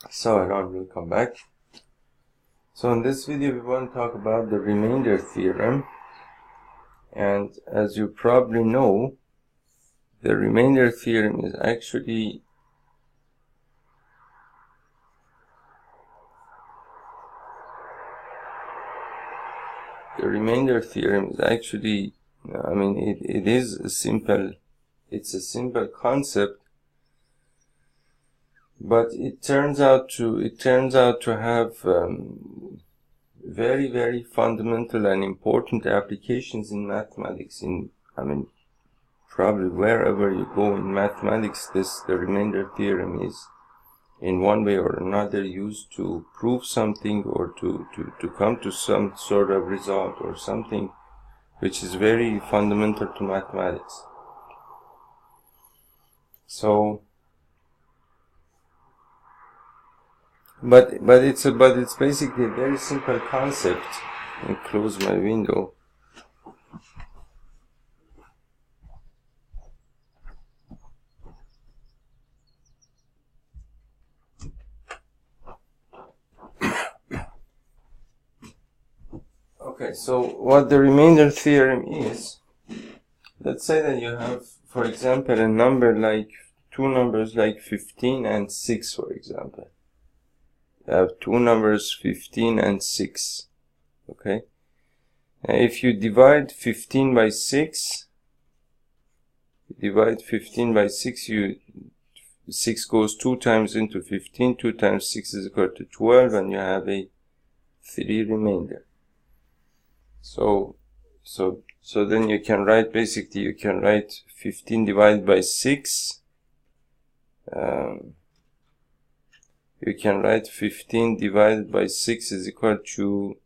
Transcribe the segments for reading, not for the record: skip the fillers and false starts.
So everyone, welcome back. So in this video we want to talk about the remainder theorem, and as you probably know, the remainder theorem is actually it's a simple concept, but it turns out to have very, very fundamental and important applications in mathematics. Probably wherever you go in mathematics, the remainder theorem is in one way or another used to prove something, or to come to some sort of result or something which is very fundamental to mathematics. So but it's basically a very simple concept. Let me close my window. Okay, so what the remainder theorem is, let's say that you have, for example, two numbers like 15 and 6, for example. You have two numbers 15 and 6. Okay? Now if you divide 15 by 6, 6 goes 2 times into 15, 2 times 6 is equal to 12, and you have a 3 remainder. So then you can write 15 divided by 6. You can write 15 divided by 6 is equal to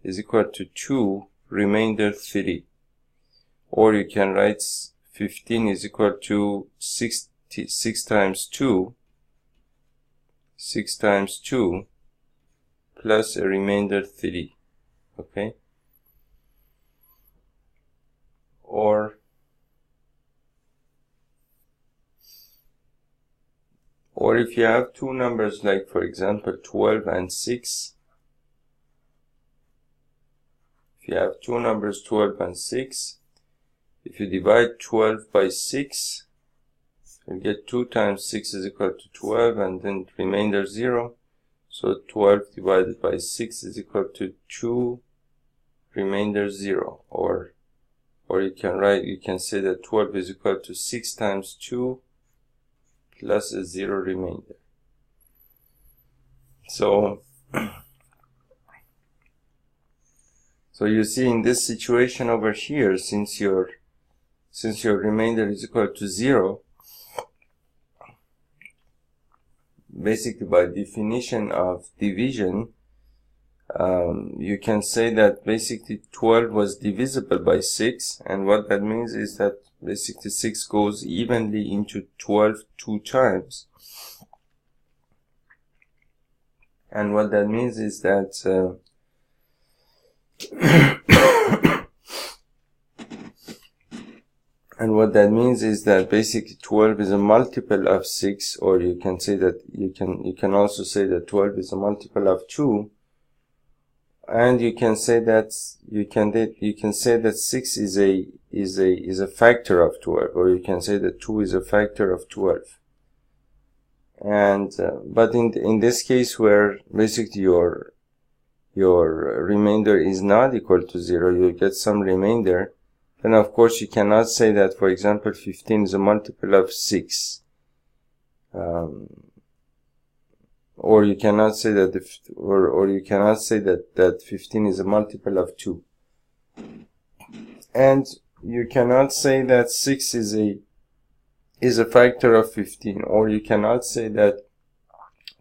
2, remainder 3. Or you can write 15 is equal to 6 times 2 plus a remainder 3. Okay? Or if you have two numbers like, for example, 12 and 6, if you divide 12 by 6, you get 2 times 6 is equal to 12, and then remainder 0. So 12 divided by 6 is equal to 2, remainder 0. Or you can say that 12 is equal to 6 times 2 plus a 0 remainder. So you see, in this situation over here, since your remainder is equal to 0, basically by definition of division, you can say that basically 12 was divisible by 6, and what that means is that basically 6 goes evenly into 12 2 times. And what that means is that basically 12 is a multiple of 6, or you can say that you can also say that 12 is a multiple of 2. And you can say that 6 is a factor of 12, or you can say that 2 is a factor of 12. And but in this case, where basically your remainder is not equal to 0, you get some remainder, then of course you cannot say that, for example, 15 is a multiple of 6. Or you cannot say that that 15 is a multiple of 2. And you cannot say that 6 is a factor of 15, or you cannot say that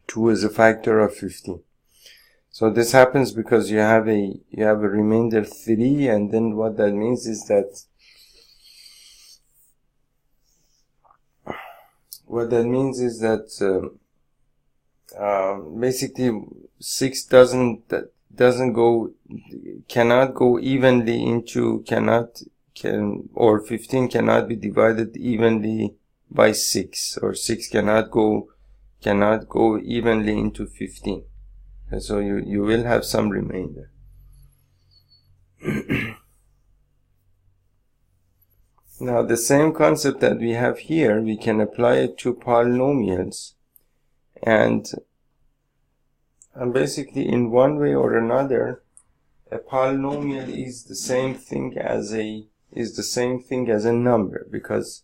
2 is a factor of 15. So this happens because you have a remainder 3, and then what that means is that basically 6 cannot go evenly into, or 15 cannot be divided evenly by 6, or 6 cannot go cannot go evenly into 15. And so you will have some remainder. Now the same concept that we have here, we can apply it to polynomials, and basically in one way or another, a polynomial is the same thing as a number, because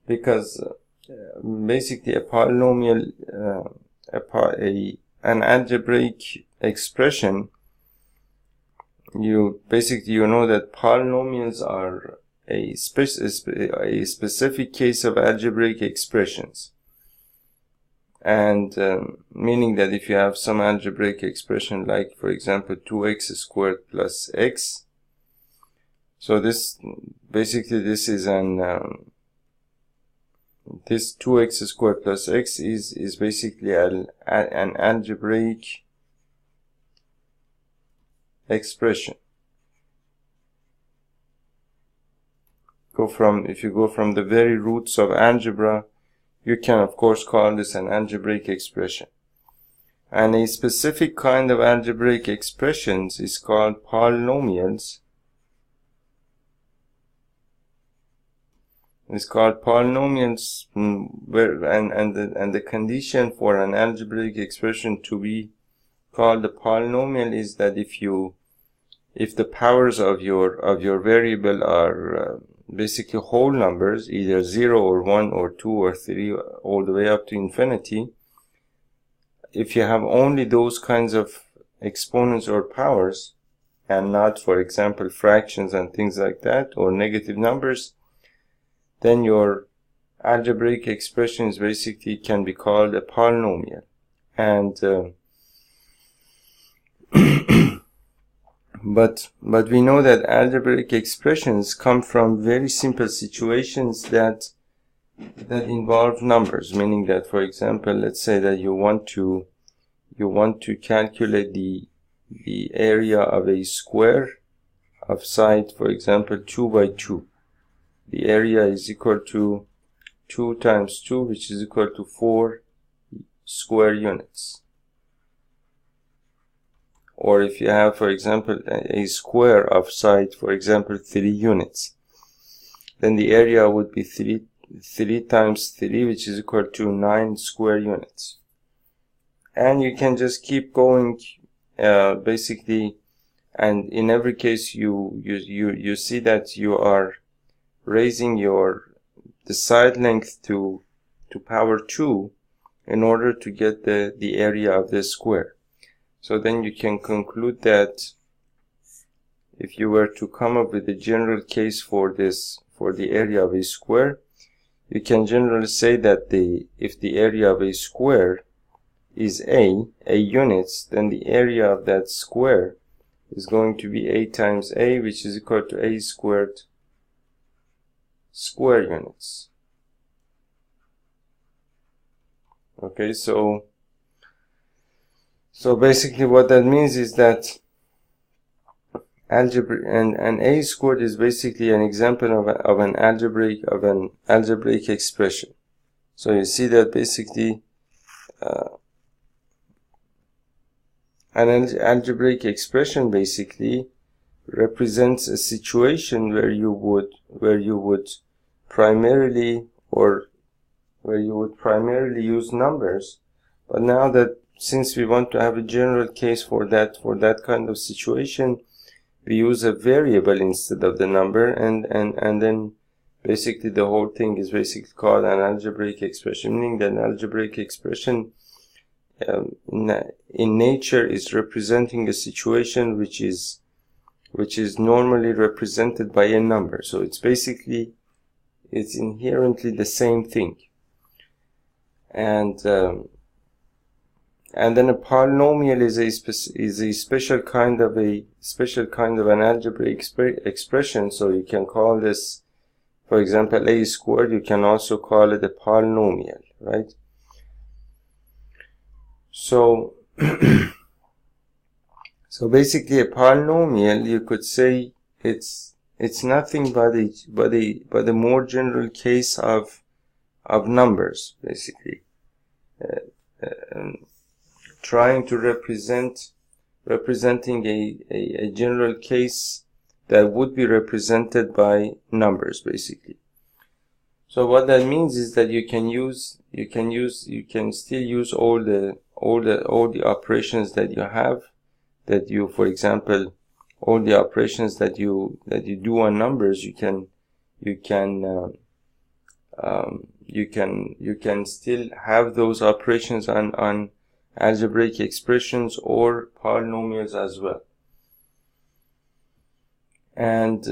basically a polynomial, an algebraic expression, you know that polynomials are a specific case of algebraic expressions, and meaning that if you have some algebraic expression like, for example, 2x squared plus x, so this is an this 2x squared plus x is basically an algebraic expression. If you go from the very roots of algebra, you can of course call this an algebraic expression. And a specific kind of algebraic expressions is called polynomials. It's called polynomials, and the condition for an algebraic expression to be called a polynomial is that if the powers of your variable are basically whole numbers, either 0 or 1 or 2 or 3 all the way up to infinity, if you have only those kinds of exponents or powers and not, for example, fractions and things like that, or negative numbers, then your algebraic expressions basically can be called a polynomial. And but we know that algebraic expressions come from very simple situations that involve numbers, meaning that, for example, let's say that you want to calculate the area of a square of side, for example, 2 by 2. The area is equal to 2 times 2, which is equal to 4 square units. Or if you have, for example, a square of side, for example, 3 units, then the area would be 3 times 3, which is equal to 9 square units. And you can just keep going, basically, and in every case you see that you are raising the side length to power 2 in order to get the area of the square. So then you can conclude that if you were to come up with a general case for the area of a square, you can generally say that if the area of a square is a units, then the area of that square is going to be a times a, which is equal to a squared square units. Okay, so basically what that means is that algebra and a squared is basically an example of an algebraic expression. So you see that basically an algebraic expression basically represents a situation where you would primarily use numbers. But now that since we want to have a general case for that kind of situation, we use a variable instead of the number, and then basically the whole thing is basically called an algebraic expression, meaning that an algebraic expression in nature is representing a situation which is normally represented by a number. So it's inherently the same thing. And then a polynomial is a special kind of an algebraic expression. So you can call this, for example, a squared. You can also call it a polynomial, right? So so basically a polynomial, you could say it's nothing but a more general case of numbers, basically. trying to representing a general case that would be represented by numbers, basically. So what that means is that you can still use all the operations that you have, for example, all the operations that you do on numbers, you can still have those operations on algebraic expressions or polynomials as well. And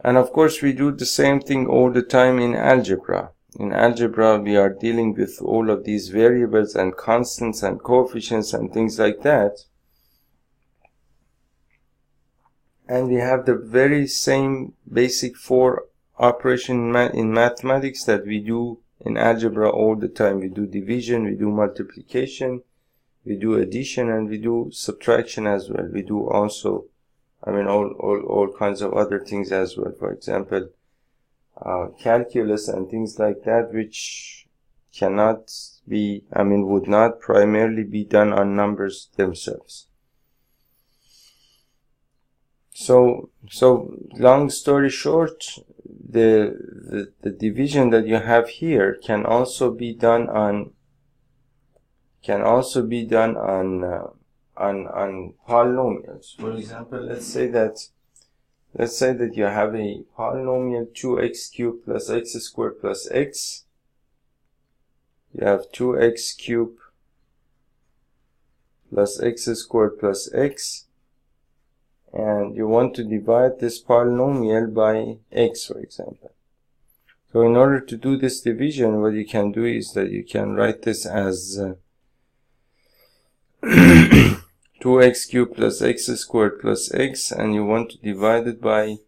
of course we do the same thing all the time in algebra. In algebra we are dealing with all of these variables and constants and coefficients and things like that. And we have the very same basic 4 operation in mathematics that we do in algebra all the time. We do division, we do multiplication, we do addition, and we do subtraction as well. We do also, all kinds of other things as well. For example, calculus and things like that, which cannot be, would not primarily be done on numbers themselves. So long story short, the division that you have here can also be done on polynomials. For example, let's say that you have a polynomial 2x cubed plus x squared plus x. You have 2x cubed plus x squared plus x, and you want to divide this polynomial by x, for example. So in order to do this division, what you can do is that you can write this as 2x cubed plus x squared plus x, and you want to divide it by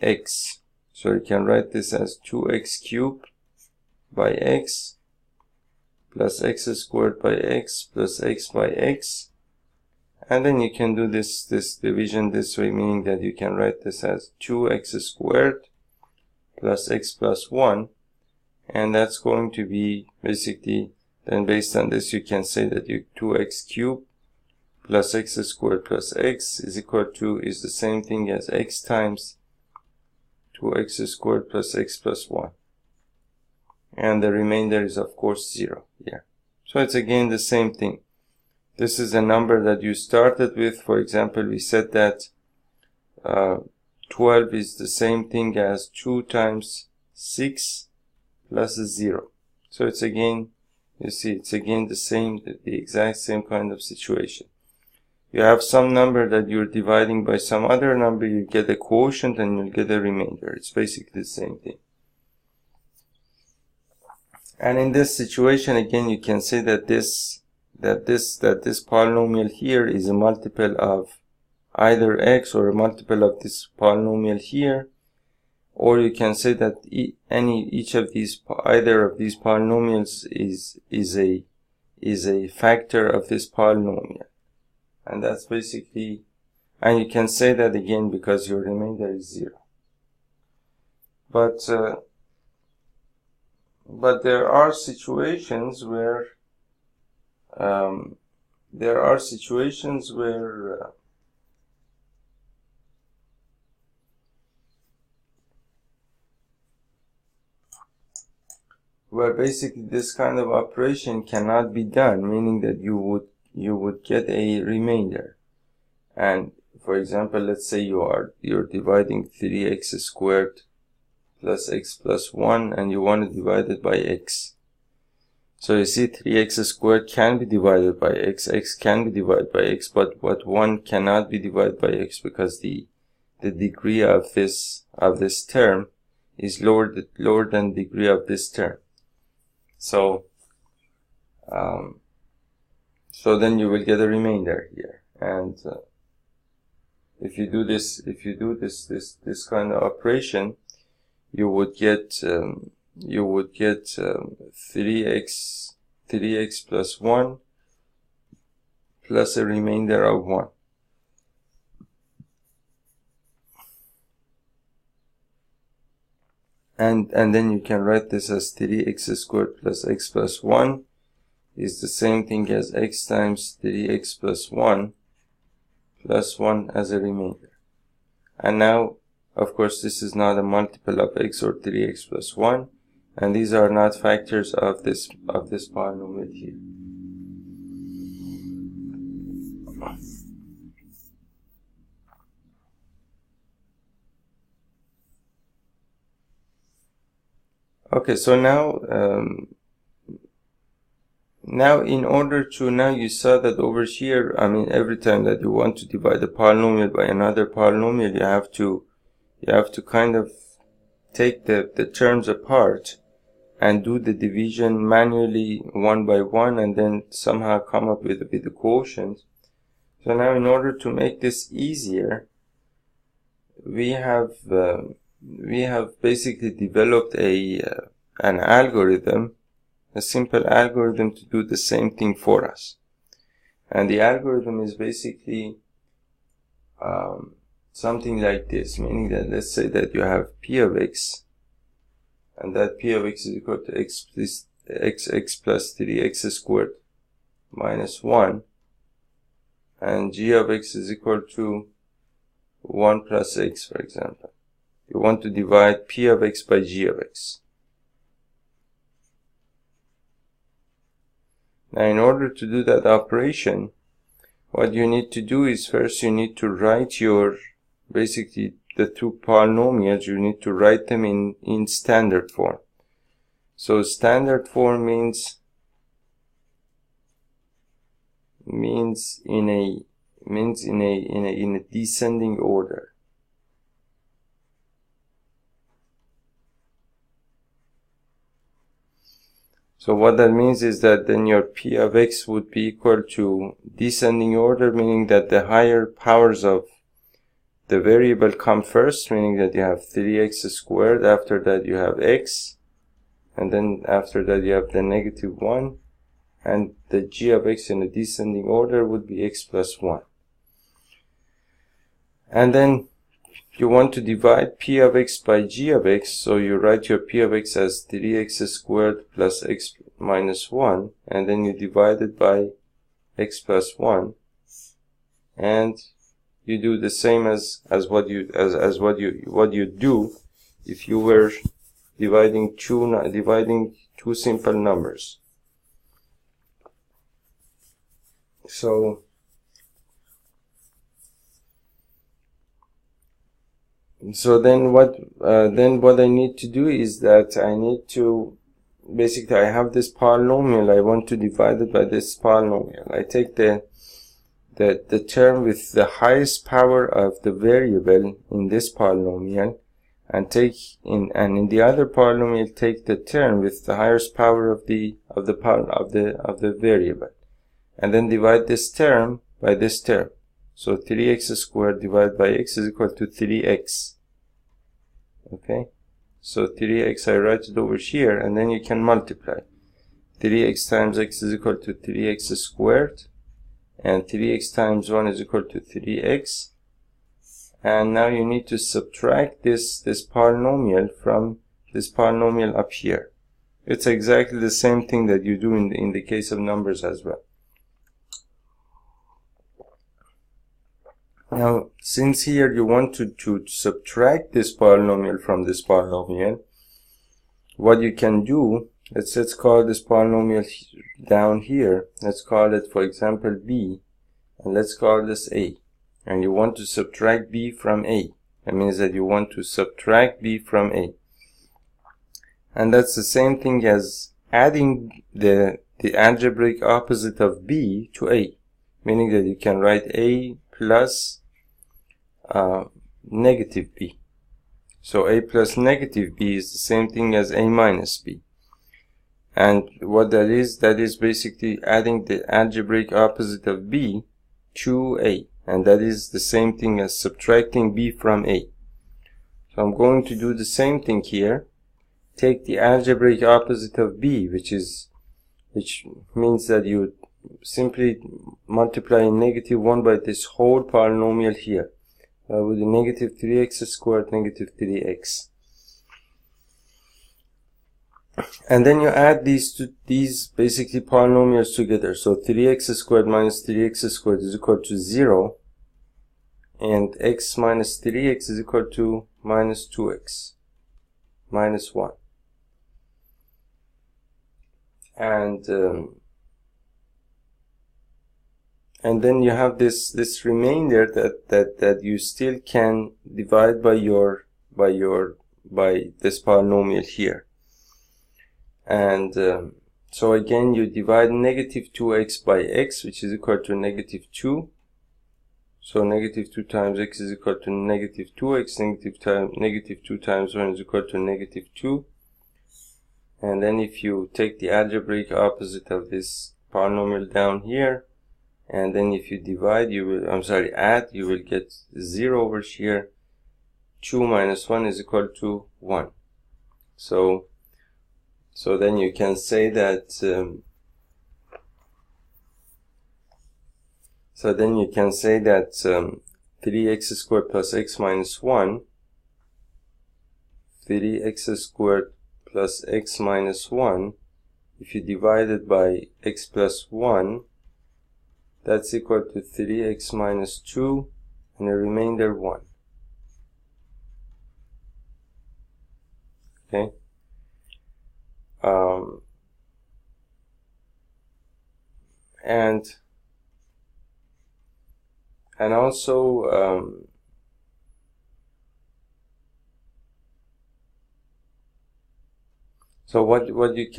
x. So you can write this as 2x cubed by x plus x squared by x plus x by x. And then you can do this division this way, meaning that you can write this as 2x squared plus x plus 1. And that's going to be basically, then based on this, you can say that 2x cubed plus x squared plus x is the same thing as x times 2x squared plus x plus 1. And the remainder is of course 0 here. So it's again the same thing. This is a number that you started with. For example, we said that 12 is the same thing as 2 times 6 plus 0. So it's again, you see, it's again the exact same kind of situation. You have some number that you're dividing by some other number, you get a quotient and you'll get a remainder. It's basically the same thing. And in this situation, again, you can say that this polynomial here is a multiple of either x or a multiple of this polynomial here, or you can say that either of these polynomials is a factor of this polynomial. And that's basically, and you can say that again because your remainder is 0. But there are situations where where basically this kind of operation cannot be done, meaning that you would get a remainder. And for example, let's say you're dividing 3x squared plus x plus 1 and you want to divide it by x. So you see 3x squared can be divided by x, x can be divided by x, but 1 cannot be divided by x because the degree of this term is lower than the degree of this term. So then you will get a remainder here. And if you do this kind of operation, you would get 3x plus 1 plus a remainder of 1. And then you can write this as 3x squared plus x plus 1 is the same thing as x times 3x plus 1 as a remainder. And now, of course, this is not a multiple of x or 3x plus 1, and these are not factors of this polynomial here. Okay, so now you saw that over here, I mean, every time that you want to divide a polynomial by another polynomial, you have to kind of take the terms apart and do the division manually one by one, and then somehow come up with the quotient. So now, in order to make this easier, we have basically developed an algorithm, a simple algorithm to do the same thing for us. And the algorithm is basically something like this, meaning that let's say that you have p of x, and that p of x is equal to x plus 3x squared minus 1, and g of x is equal to 1 plus x, for example. You want to divide p of x by g of x. Now, in order to do that operation, what you need to do is first you need to write basically the two polynomials, you need to write them in standard form. So standard form means in a descending order. So what that means is that then your p of x would be equal to descending order, meaning that the higher powers of the variable come first, meaning that you have 3x squared, after that you have x, and then after that you have the negative 1, and the g of x in a descending order would be x plus 1. And then you want to divide p of x by g of x, so you write your p of x as 3x squared plus x minus 1, and then you divide it by x plus 1, and you do the same as what you do if you were dividing two simple numbers. So then what I need to do is that I need to basically, I have this polynomial, I want to divide it by this polynomial. I take the term with the highest power of the variable in this polynomial, and in the other polynomial take the term with the highest power of the variable, and then divide this term by this term. So 3x squared divided by x is equal to 3x. Okay, so 3x, I write it over here, and then you can multiply. 3x times x is equal to 3x squared, and 3x times 1 is equal to 3x. And now you need to subtract this polynomial from this polynomial up here. It's exactly the same thing that you do in the case of numbers as well. Now, since here you want to subtract this polynomial from this polynomial, what you can do, let's call this polynomial down here, let's call it, for example, b, and let's call this a. And you want to subtract b from a. That means that you want to subtract b from a. And that's the same thing as adding the algebraic opposite of b to a, meaning that you can write a plus negative b. So a plus negative b is the same thing as a minus b. And what that is basically adding the algebraic opposite of b to a. And that is the same thing as subtracting b from a. So I'm going to do the same thing here. Take the algebraic opposite of b, which means that you simply multiply negative 1 by this whole polynomial here. With the negative 3x squared negative 3x. And then you add these basically polynomials together. So 3x squared minus 3x squared is equal to 0. And x minus 3x is equal to minus 2x minus 1. And then you have this remainder that you still can divide by this polynomial here. And so again, you divide negative 2x by x, which is equal to negative 2. So negative 2 times x is equal to negative 2x. Negative 2 times 1 is equal to negative 2. And then if you take the algebraic opposite of this polynomial down here, and then if you divide, add, you will get 0 over here. 2 minus 1 is equal to 1. So then you can say that 3x squared plus x minus 1, 3x squared plus x minus 1, if you divide it by x plus 1, that's equal to 3x minus 2 and a remainder 1. Okay. And also so what you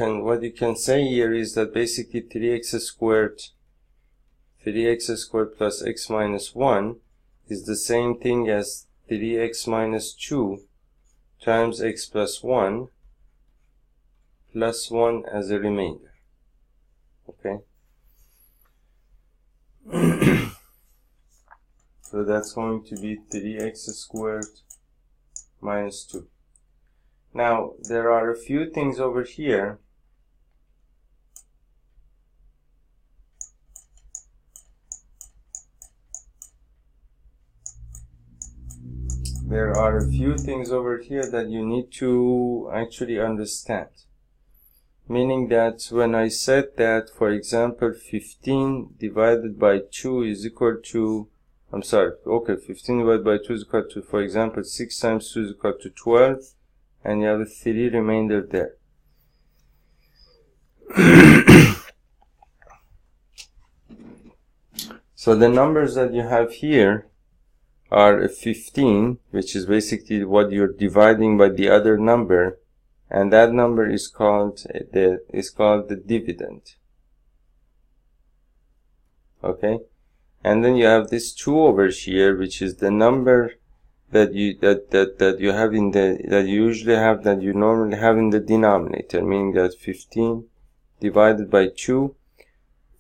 can say here is that basically 3x squared plus x minus 1 is the same thing as 3x minus 2 times x plus 1 plus 1 as a remainder. Okay. So that's going to be 3x squared minus 2. Now, there are a few things over here. There are a few things over here that you need to actually understand. Meaning that when I said that, for example, 15 divided by 2 is equal to, 15 divided by 2 is equal to, for example, 6 times 2 is equal to 12, and you have a 3 remainder there. So the numbers that you have here are 15, which is basically what you're dividing by the other number, and that number is called the dividend. Okay, and then you have this 2 over here, which is the number that you normally have in the denominator, meaning that 15 divided by 2,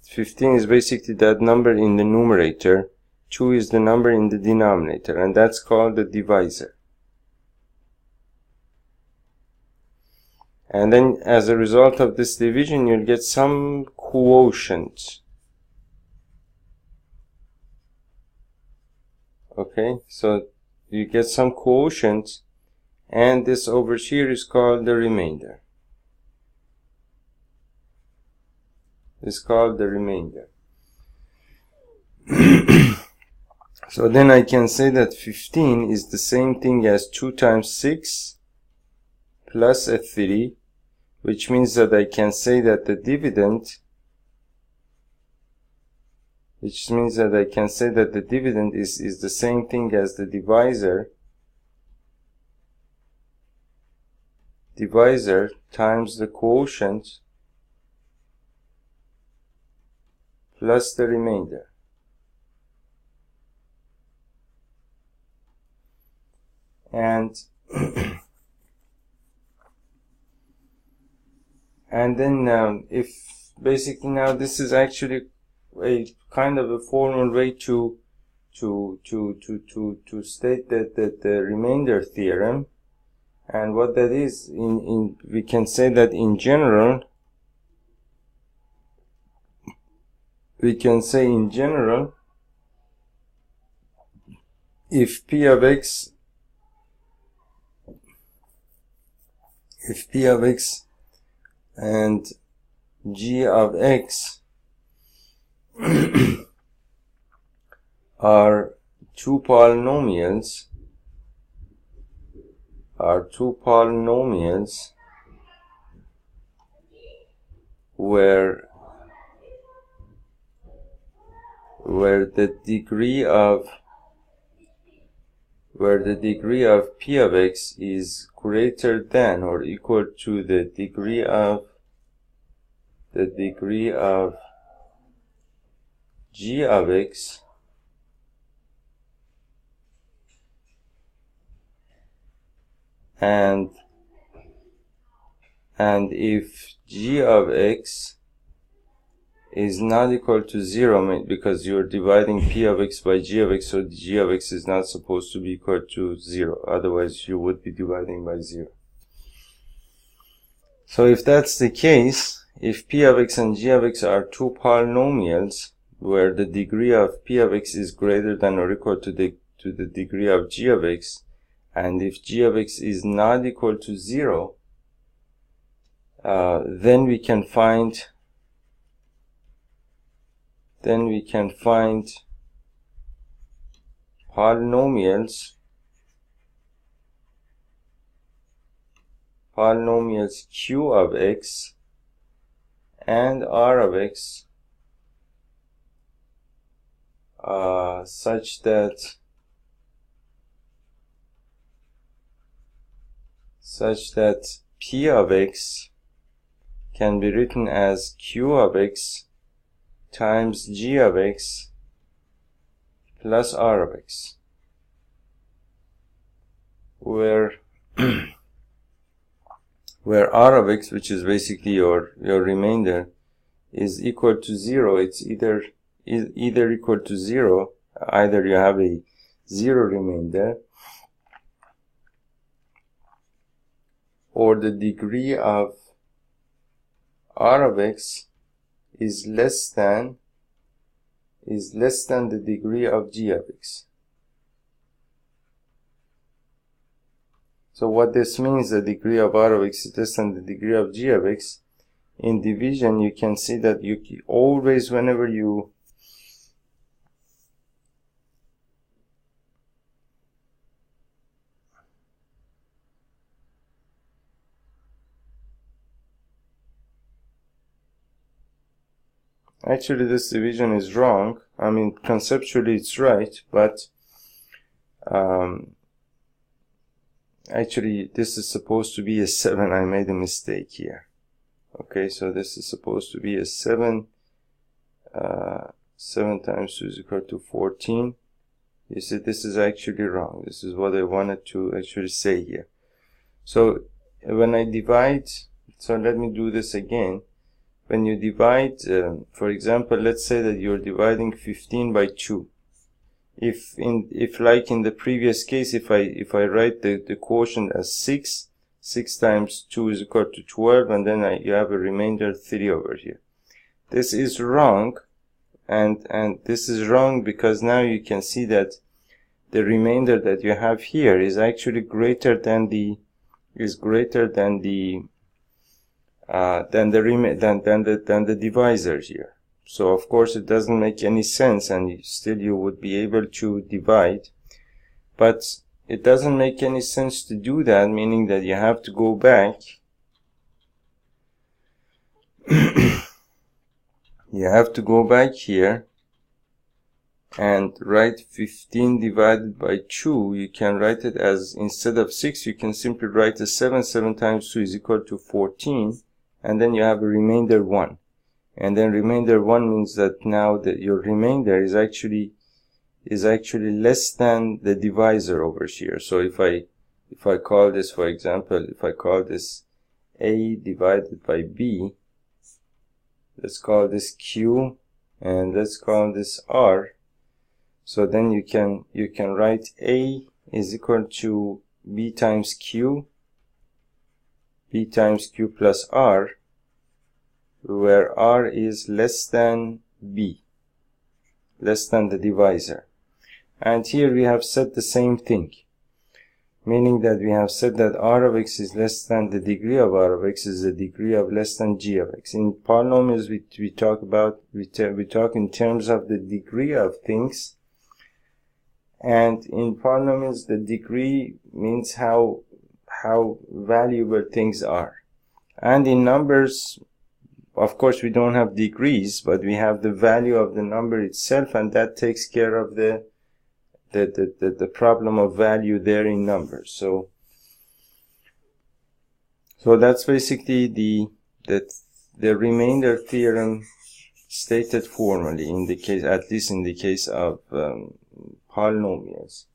15 is basically that number in the numerator, 2 is the number in the denominator, and that's called the divisor. And then as a result of this division, you'll get some quotient. Okay, so you get some quotient, and this over here is called the remainder. It's called the remainder. So then I can say that 15 is the same thing as 2 times 6 plus a 3, which means that I can say that the dividend, is the same thing as the divisor times the quotient plus the remainder. And and then if basically now this is actually a kind of a formal way to state that the remainder theorem, and what that is, we can say that in general, if p of x and g of x are two polynomials where the degree of p of x is greater than or equal to the degree of g of x, and if g of x is not equal to 0, because you're dividing p of x by g of x, so g of x is not supposed to be equal to 0, otherwise you would be dividing by 0. So if that's the case, if p of x and g of x are two polynomials where the degree of p of x is greater than or equal to the degree of g of x, and if g of x is not equal to 0, then we can find polynomials q of x and r of x such that p of x can be written as q of x times g of x plus r of x, where r of x, which is basically your remainder, is equal to 0. It's either equal to 0, either you have a 0 remainder, or the degree of r of x is less than the degree of g of x. So what this means, the degree of r of x is less than the degree of g of x. In division, you can see that you always, whenever you actually, this division is wrong. I mean, conceptually it's right, but actually this is supposed to be a 7. I made a mistake here. Okay, so this is supposed to be a 7. 7 times 2 is equal to 14. You see, this is actually wrong. This is what I wanted to actually say here. So when I divide, so let me do this again. When you divide, for example, let's say that you're dividing 15 by 2. If like in the previous case, if I write the quotient as 6 times 2 is equal to 12, and then you have a remainder 3 over here. This is wrong, and this is wrong because now you can see that the remainder that you have here is actually greater than the divisor here. So of course it doesn't make any sense, and still you would be able to divide, but it doesn't make any sense to do that, meaning that you have to go back. You have to go back here and write 15 divided by 2. You can write it as, instead of 6, you can simply write a 7. 7 times 2 is equal to 14, and then you have a remainder 1. And then remainder 1 means that now that your remainder is actually less than the divisor over here. So if I call this, for example, if I call this a divided by b, let's call this q, and let's call this r. So then you can write a is equal to b times q plus r, where r is less than b, less than the divisor. And here we have said the same thing. meaning that we have said that r of x is less than the degree of r of x is the degree of less than g of x. In polynomials, we talk in terms of the degree of things, and in polynomials, the degree means how valuable things are. And in numbers, of course, we don't have degrees, but we have the value of the number itself, and that takes care of the problem of value there in numbers. So that's basically the remainder theorem stated formally, in the case, at least in the case of polynomials.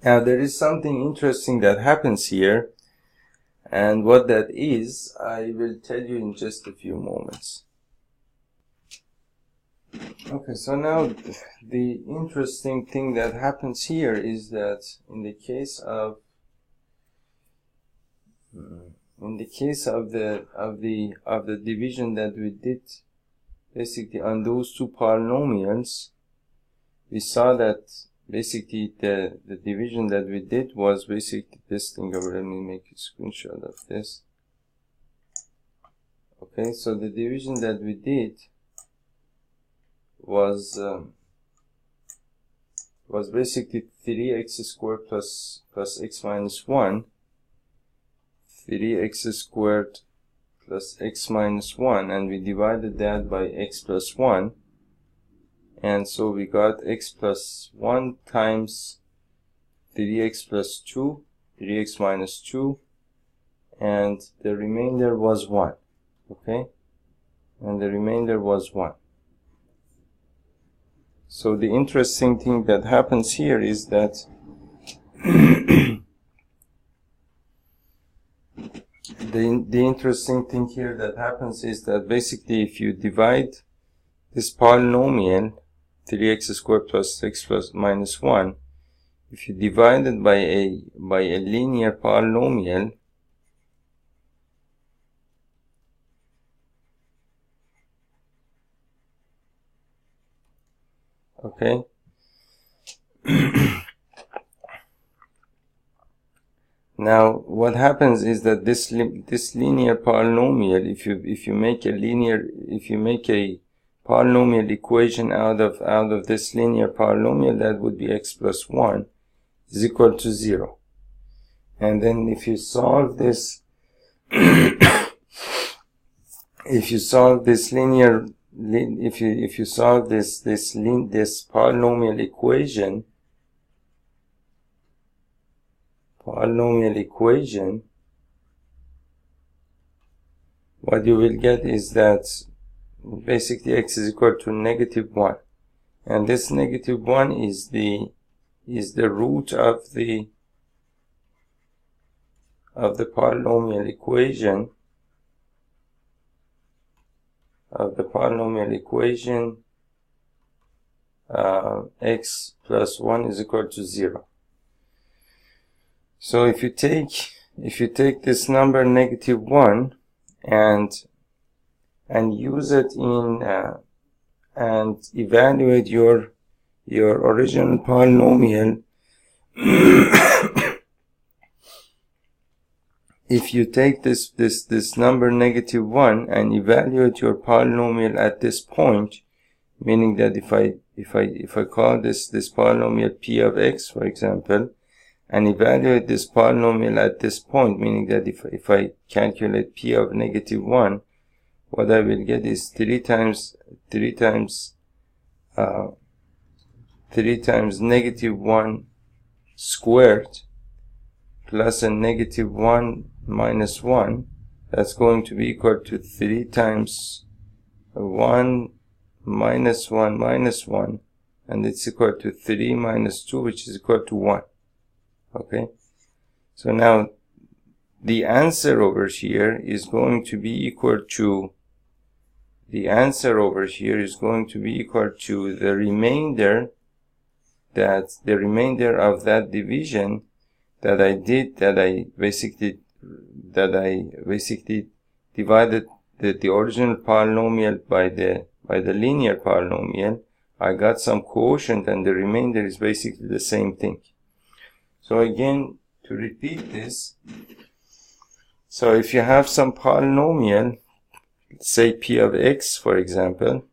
Now there is something interesting that happens here, and what that is, I will tell you in just a few moments. Okay, so now the interesting thing that happens here is that in the case of the division that we did basically on those two polynomials, we saw that basically the division that we did was basically this thing over. Let me make a screenshot of this. Okay, so the division that we did was basically 3x squared plus x minus 1, 3x squared plus x minus 1, and we divided that by x plus 1. And so we got x plus 1 times 3x plus 2, 3x minus 2, and the remainder was 1. Okay? And the remainder was 1. So the interesting thing that happens here is that the interesting thing here that happens is that basically if you divide this polynomial 3x squared plus x plus minus 1, if you divide it by a linear polynomial, okay, now what happens is that this linear polynomial, if you make a polynomial equation out of this linear polynomial, that would be x plus 1 is equal to 0. And then if you solve this if you solve this if you solve this polynomial equation, what you will get is that basically x is equal to -1, and this -1 is the root of the polynomial equation x plus 1 is equal to 0. So if you take this number -1 and use it in and evaluate your original polynomial, if you take this number -1 and evaluate your polynomial at this point, meaning that if I call this polynomial p of x, for example, and evaluate this polynomial at this point, meaning that if I calculate p of -1, what I will get is 3 times -1 squared plus a -1 minus 1. That's going to be equal to 3 times 1 minus 1 minus 1, and it's equal to 3 minus 2, which is equal to 1. Okay, so now the answer over here is going to be equal to the remainder of that division that I did, that I basically divided the original polynomial by the linear polynomial, I got some quotient, and the remainder is basically the same thing. So again, to repeat this, so if you have some polynomial, say p of x, for example,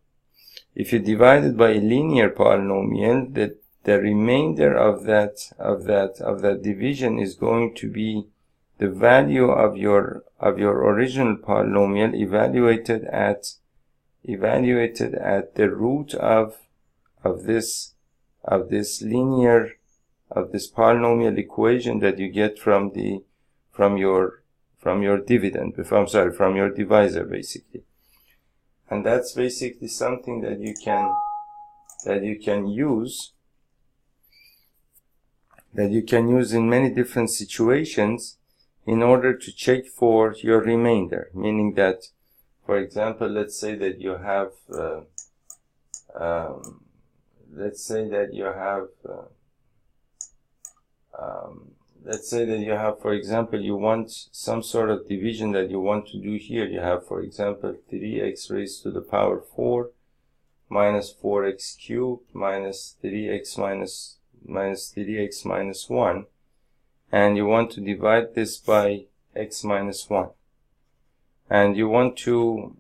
if you divide it by a linear polynomial, the remainder of that division is going to be the value of your original polynomial evaluated at the root of this polynomial equation that you get from your dividend, from your divisor, basically. And that's basically something that you can use in many different situations in order to check for your remainder. Meaning that, for example, let's say that you have for example, you want some sort of division that you want to do here. You have, for example, 3x raised to the power 4 minus 4x cubed minus 3x minus 1, and you want to divide this by x minus 1. And you want to,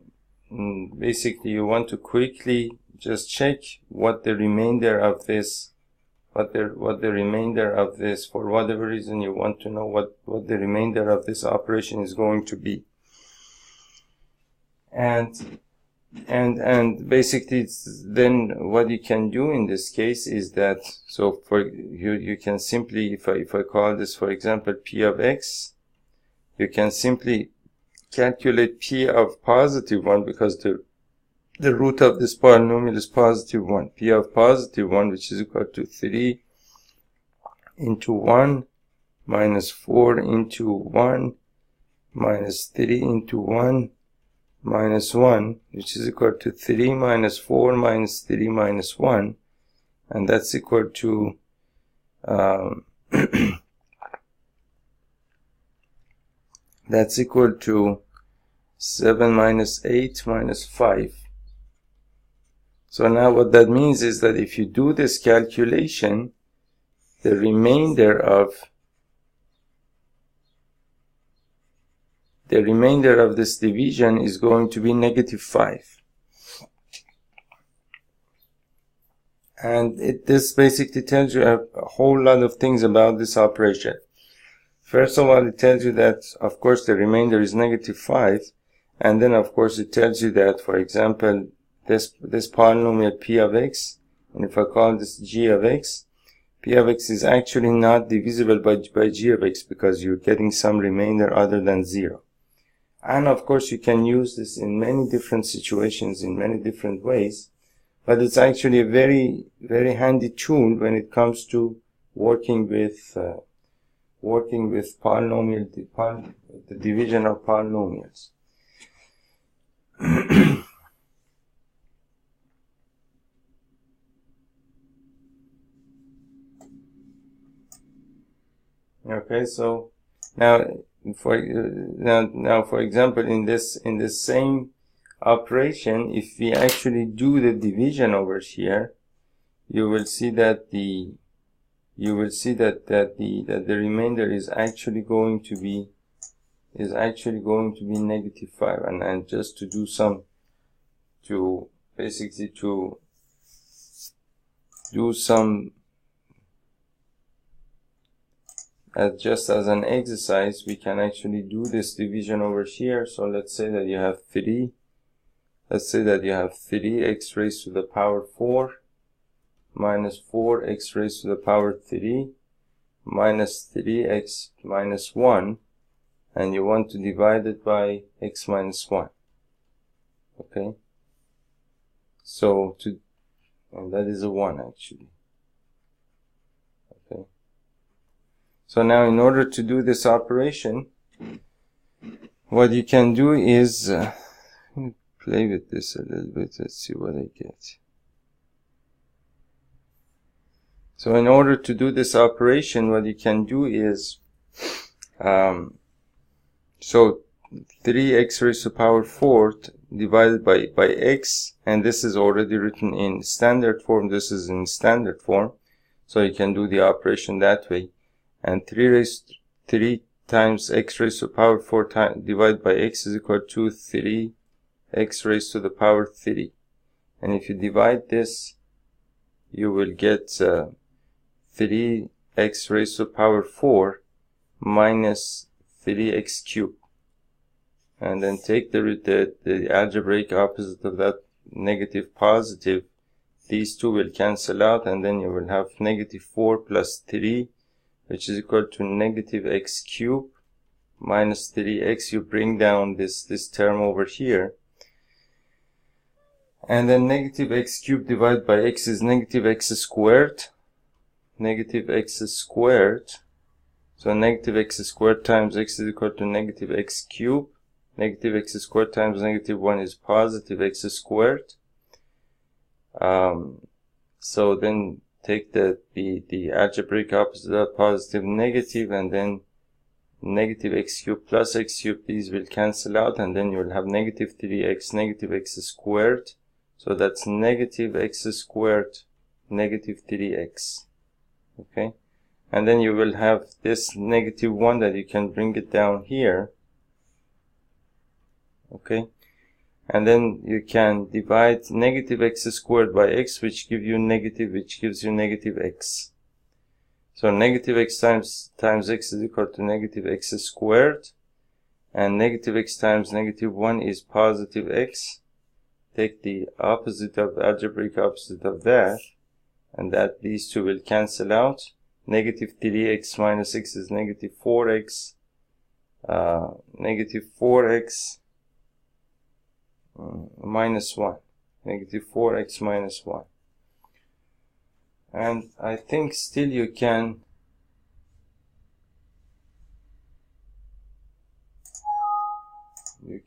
basically, you want to quickly just check what the remainder of this, for whatever reason you want to know what the remainder of this operation is going to be. And basically, then what you can do in this case is that, so for you can simply, if I call this, for example, p of x, you can simply calculate p of positive 1, because the root of this polynomial is positive 1. P of positive 1, which is equal to 3 into 1 minus 4 into 1 minus 3 into 1 minus 1, which is equal to 3 minus 4 minus 3 minus 1, and that's equal to that's equal to 7 minus 8 minus 5. So now what that means is that if you do this calculation, the remainder of this division is going to be negative 5. And this basically tells you a whole lot of things about this operation. First of all, it tells you that, of course, the remainder is negative 5. And then, of course, it tells you that, for example, this polynomial p of x, and if I call this g of x, p of x is actually not divisible by g of x, because you're getting some remainder other than 0. And of course, you can use this in many different situations, in many different ways, but it's actually a very, very handy tool when it comes to working with polynomial, the division of polynomials. Okay, so now for example, in this same operation, if we actually do the division over here, you will see that the remainder is actually going to be negative 5. And just to do some, just as an exercise, we can actually do this division over here. So let's say that you have 3. Let's say that you have 3x raised to the power 4 minus 4x raised to the power 3 minus 3x minus 1, and you want to divide it by x minus 1. Okay? So and that is a 1 actually. Okay? So now, in order to do this operation, what you can do is play with this a little bit. Let's see what I get. So in order to do this operation, what you can do is, so 3x raised to the power 4, divided by x, and this is already written in standard form. This is in standard form, so you can do the operation that way. And 3 times x raised to the power 4 divided by x is equal to 3x raised to the power 3. And if you divide this, you will get 3x raised to the power 4 minus 3x cubed. And then take the algebraic opposite of that, negative positive. These two will cancel out, and then you will have negative 4 plus 3, which is equal to negative x cubed minus 3x. You bring down this term over here. And then negative x cubed divided by x is negative x squared. Negative x squared. So negative x squared times x is equal to negative x cubed. Negative x squared times negative 1 is positive x squared. So then take the algebraic opposite of positive negative, and then negative x cubed plus x cubed, these will cancel out, and then you will have negative 3x, negative x squared. So that's negative x squared, negative 3x. Okay? And then you will have this negative 1 that you can bring it down here. Okay? And then you can divide negative x squared by x, which gives you negative x. So negative x times x is equal to negative x squared, and negative x times negative 1 is positive x. Take the opposite of algebraic opposite of that, and that these two will cancel out. Negative 3x minus x is negative 4x. Negative 4x minus 1. Negative 4x minus 1. And I think still you can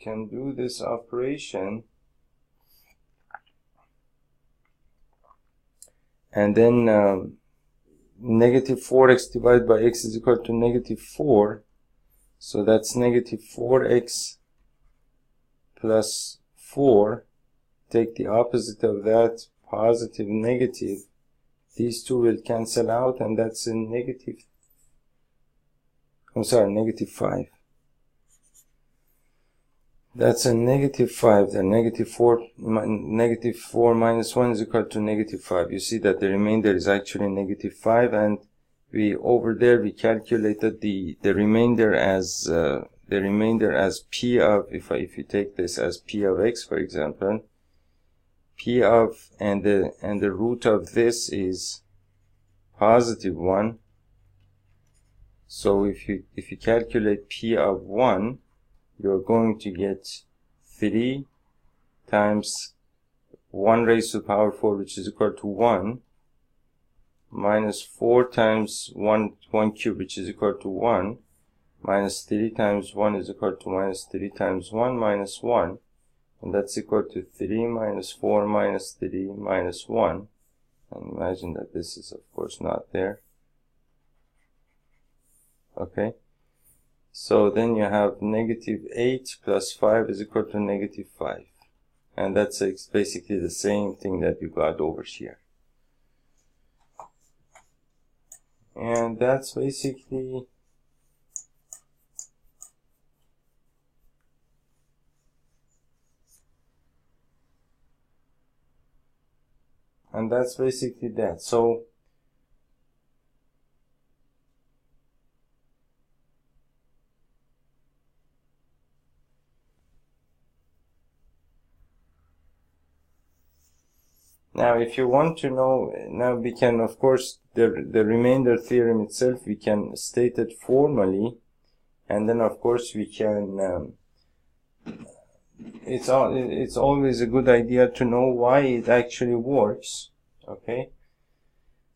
do this operation, and then negative 4x divided by x is equal to negative 4. So that's negative 4x plus 4. Take the opposite of that, positive, negative. These two will cancel out, and that's a negative 5. That's a negative 5. The negative 4 minus 1 is equal to negative 5. You see that the remainder is actually negative 5, and over there we calculated the remainder as p of, if you take this as p of x, for example, p of, and the root of this is positive 1. So if you calculate p of 1, you're going to get 3 times 1 raised to the power 4, which is equal to 1, minus 4 times 1 cubed, which is equal to 1, minus 3 times 1 is equal to minus 3 times 1 minus 1, and that's equal to 3 minus 4 minus 3 minus 1. And imagine that this is of course not there. Okay? So then you have negative 8 plus 5 is equal to negative 5. And that's basically the same thing that you got over here. And that's basically that. So now if you want to know, now we can, of course, the remainder theorem itself, we can state it formally, and then of course we can it's always a good idea to know why it actually works. Okay,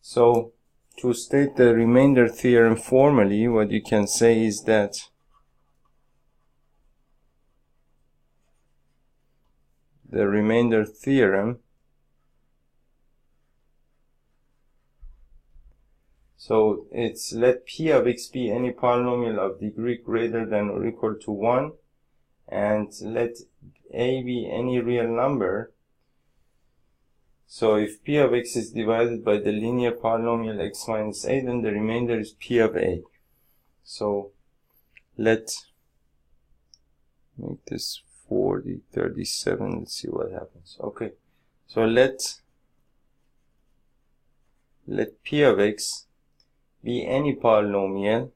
so to state the remainder theorem formally, what you can say is that the remainder theorem, so it's let p of x be any polynomial of degree greater than or equal to 1, and let a be any real number. So if p of x is divided by the linear polynomial x minus a, then the remainder is p of a. So let's make this 40, 37. Let's see what happens. Okay, so let p of x be any polynomial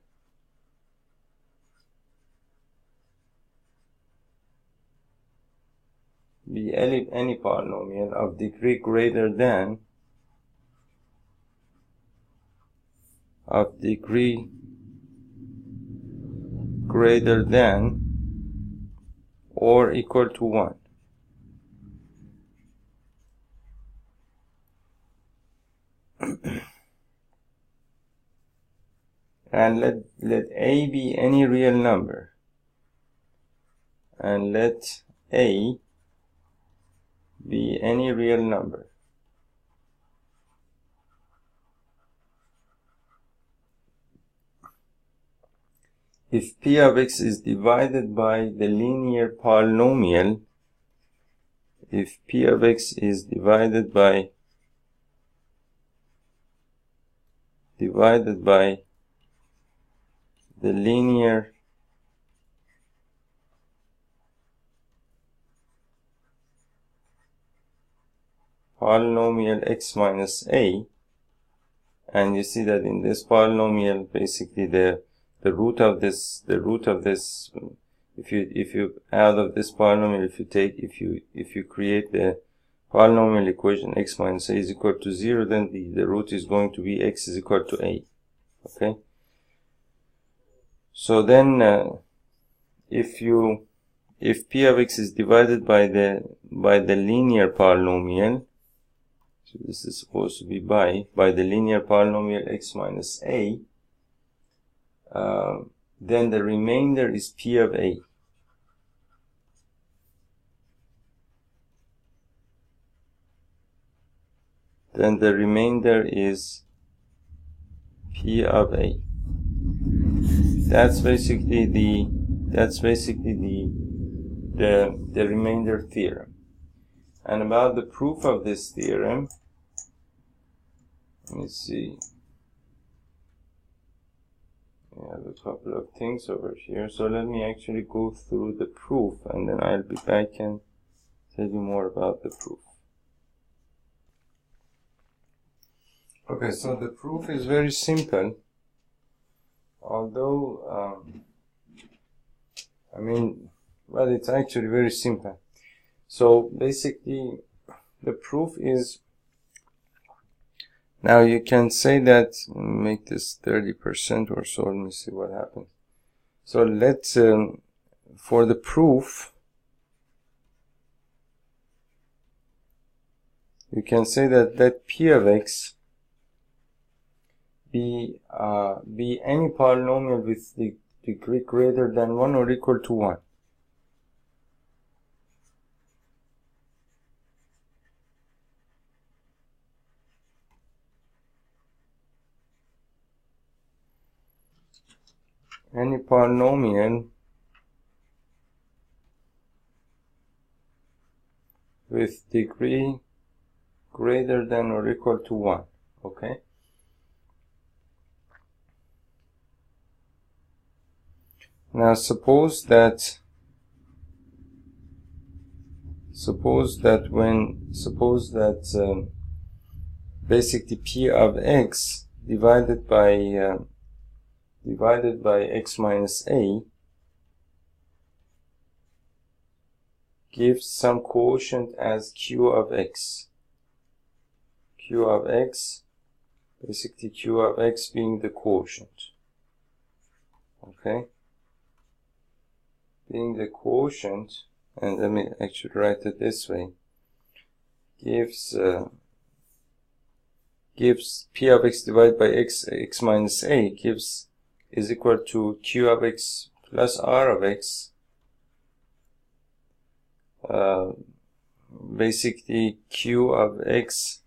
of degree greater than or equal to 1. And let a be any real number, and let a be any real number. If p of x is divided by the linear polynomial, if p of x is divided by the linear polynomial x minus a, and you see that in this polynomial, basically the root of this, if you out of this polynomial, if you create the polynomial equation x minus a is equal to 0, then the root is going to be x is equal to a. Okay, so then if p of x is divided by the linear polynomial, so this is supposed to be by the linear polynomial x minus a, then the remainder is p of a. Then the remainder is p of a. That's basically the remainder theorem. And about the proof of this theorem, let me see. I have a couple of things over here, so let me actually go through the proof, and then I'll be back and tell you more about the proof. Okay, so the proof is very simple, although well, it's actually very simple. So basically the proof is, now you can say that, make this 30% or so, let me see what happens. So let's, for the proof, you can say that let p of x be any polynomial with the degree greater than 1 or equal to 1. Any polynomial with degree greater than or equal to 1. Okay. Now suppose that basically p of x divided by x minus a gives some quotient as q of x. Q of x, basically q of x being the quotient. Okay? Being the quotient, and let me actually write it this way, gives p of x divided by x minus a is equal to q of x plus r of x, basically q of x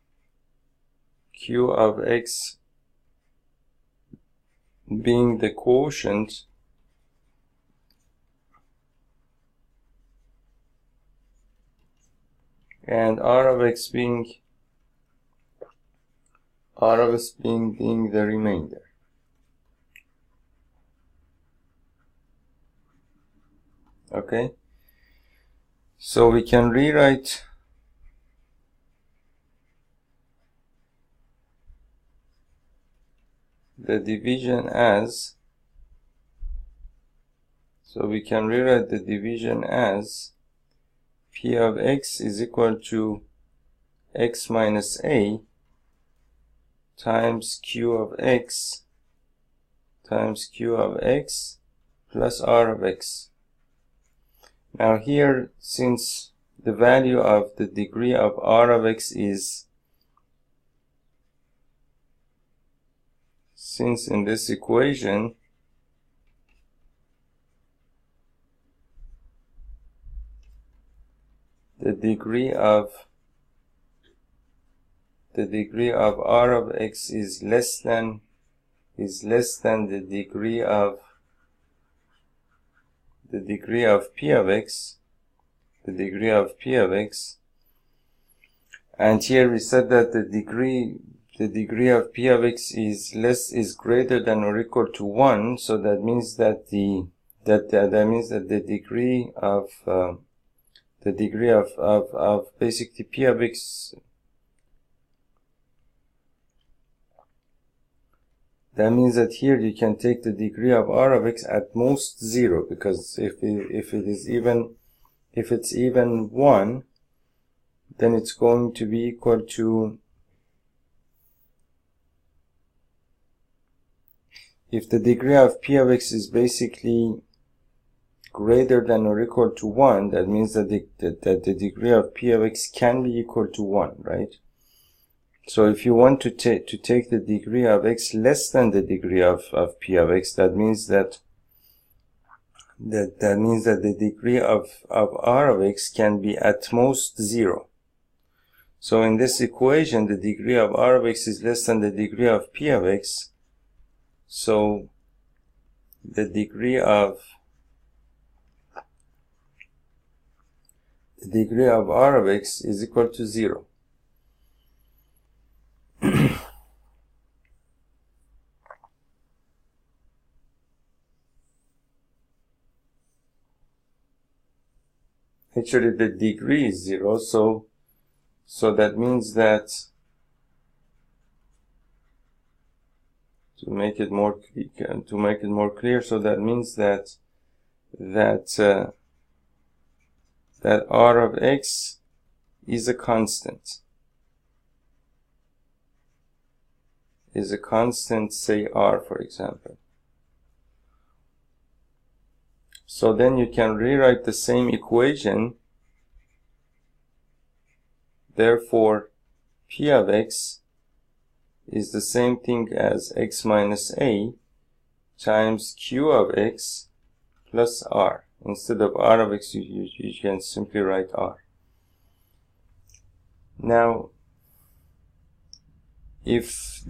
being the quotient and R of x being the remainder. Okay, so we can rewrite the division as, P of x is equal to x minus a times q of x plus r of x. Now here, since the value of the degree of r of x is, since in this equation the degree of r of x is less than the degree of p of x, and here we said that the degree of p of x is greater than or equal to 1, so that means that the degree of basically p of x, that means that here you can take the degree of r of x at most 0, because if it's even 1, then it's going to be equal to, if the degree of p of x is basically greater than or equal to 1, that means that the degree of p of x can be equal to 1, right? So if you want to take the degree of x less than the degree of p of x, that means that the degree of r of x can be at most 0. So in this equation, the degree of r of x is less than the degree of p of x. So the degree of r of x is equal to 0. Actually, the degree is 0, so that means that, to make it more clear, so that means that r of x is a constant. Say r, for example. So then you can rewrite the same equation. Therefore, p of x is the same thing as x minus a times q of x plus r. Instead of r of x, you can simply write r. Now, if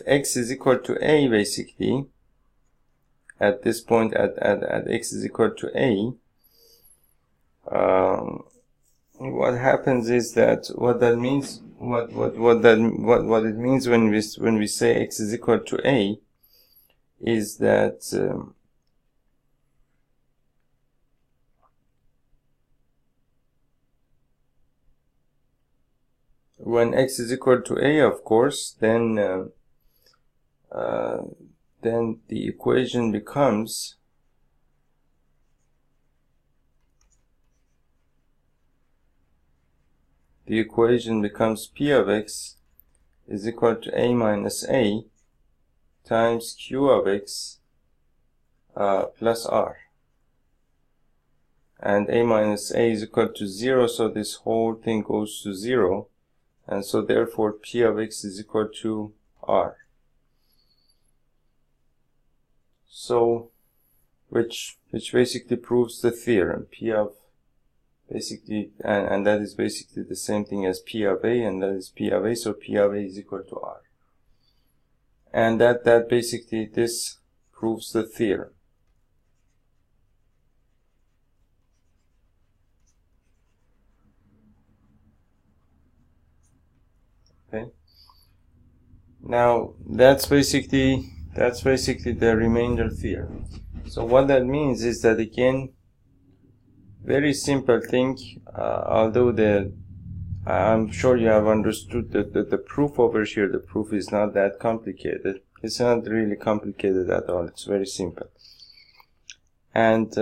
x is equal to a, basically, at this point, at x is equal to a, what happens is that what it means when we say x is equal to a is that when x is equal to a, of course, then the equation becomes p of x is equal to a minus a times q of x plus r. And a minus a is equal to 0, so this whole thing goes to 0. And so therefore p of x is equal to r. So, which basically proves the theorem. P of basically, and that is basically the same thing as P of A, and that is P of A, so P of A is equal to R. And that basically, this proves the theorem. Okay. Now, that's basically the remainder theorem. So what that means is that, again, very simple thing, although I'm sure you have understood that the proof over here, the proof is not that complicated. It's not really complicated at all. It's very simple. And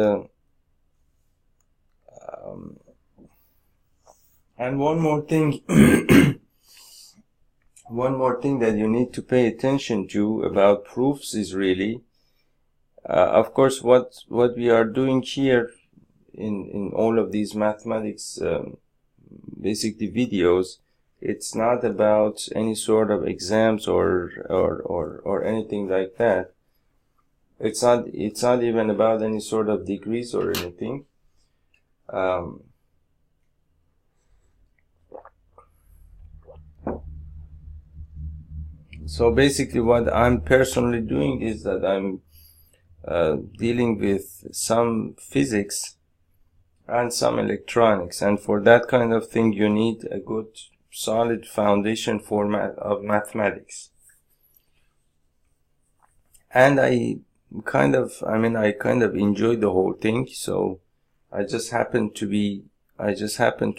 one more thing, one more thing that you need to pay attention to about proofs is really, of course, what we are doing here in all of these mathematics basically videos, it's not about any sort of exams or anything like that. It's not even about any sort of degrees or anything. So basically what I'm personally doing is that I'm dealing with some physics and some electronics, and for that kind of thing you need a good solid foundation of mathematics. And I kind of enjoy the whole thing, so I just happen to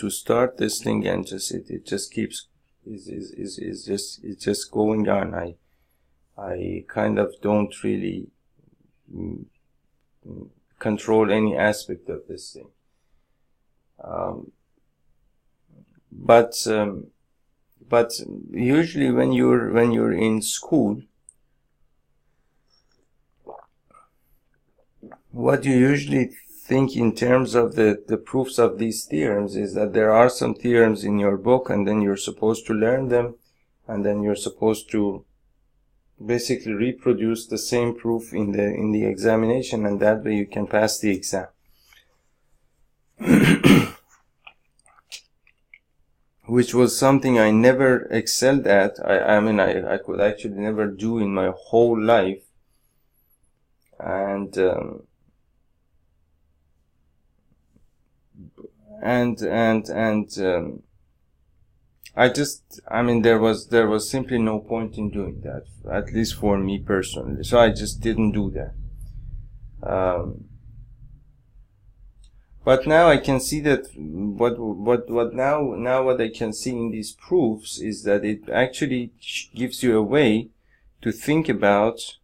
start this thing, and it just keeps it's just going on. I kind of don't really control any aspect of this thing. But usually when you're in school, what you usually think in terms of the proofs of these theorems is that there are some theorems in your book, and then you're supposed to learn them, and then you're supposed to basically reproduce the same proof in the examination, and that way you can pass the exam. Which was something I never excelled at. I could actually never do in my whole life. And there was simply no point in doing that, at least for me personally. So I just didn't do that. But now I can see that what I can see in these proofs is that it actually gives you a way to think about.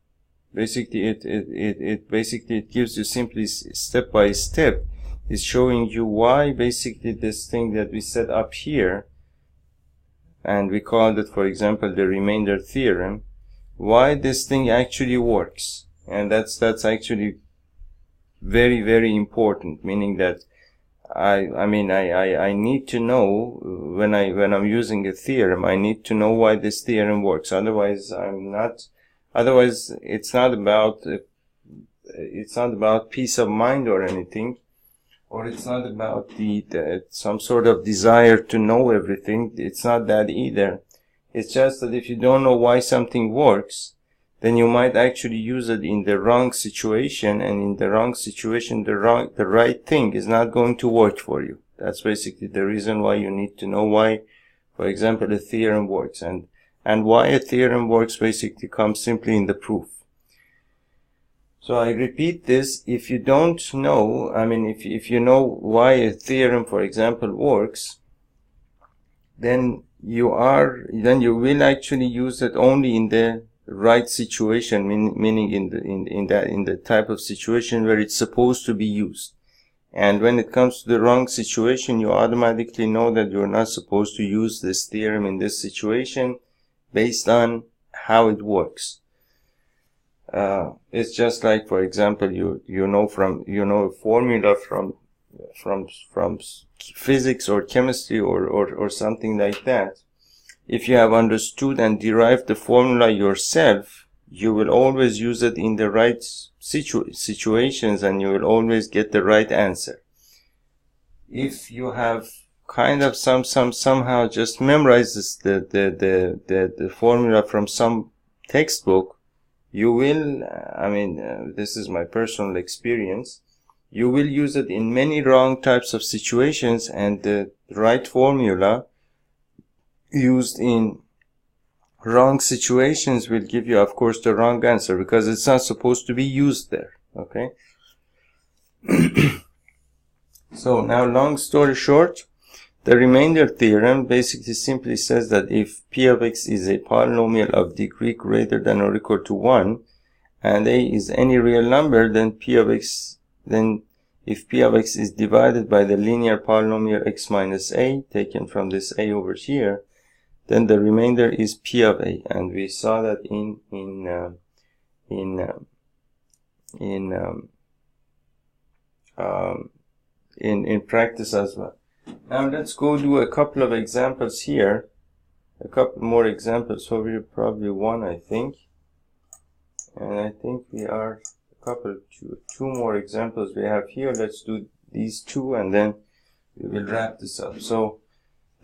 Basically, it gives you simply step by step. It's showing you why basically this thing that we set up here, and we called it, for example, the remainder theorem, why this thing actually works. And that's actually very, very important, meaning that I need to know when I'm using a theorem, I need to know why this theorem works. Otherwise it's not about peace of mind or anything, or it's not about some sort of desire to know everything. It's not that either. It's just that if you don't know why something works, then you might actually use it in the wrong situation, and in the wrong situation, the right thing is not going to work for you. That's basically the reason why you need to know why, for example, a theorem works. And why a theorem works basically comes simply in the proof. So I repeat this, if you don't know, if you know why a theorem, for example, works, then you will actually use it only in the right situation, meaning in the type of situation where it's supposed to be used. And when it comes to the wrong situation, you automatically know that you're not supposed to use this theorem in this situation based on how it works. It's just like, for example, you know a formula from physics or chemistry or something like that. If you have understood and derived the formula yourself, you will always use it in the right situations, and you will always get the right answer. if you have kind of somehow just memorize the formula from some textbook, you will, this is my personal experience, you will use it in many wrong types of situations, and the right formula used in wrong situations will give you, of course, the wrong answer, because it's not supposed to be used there. Okay? So now, long story short, the remainder theorem basically simply says that if p of x is a polynomial of degree greater than or equal to 1, and a is any real number, then if p of x is divided by the linear polynomial x minus a, taken from this a over here, then the remainder is p of a. And we saw that in practice as well. Now let's go do a couple of examples here. A couple more examples over here, probably one, I think. And I think we are two more examples we have here. Let's do these two and then we will wrap this up. So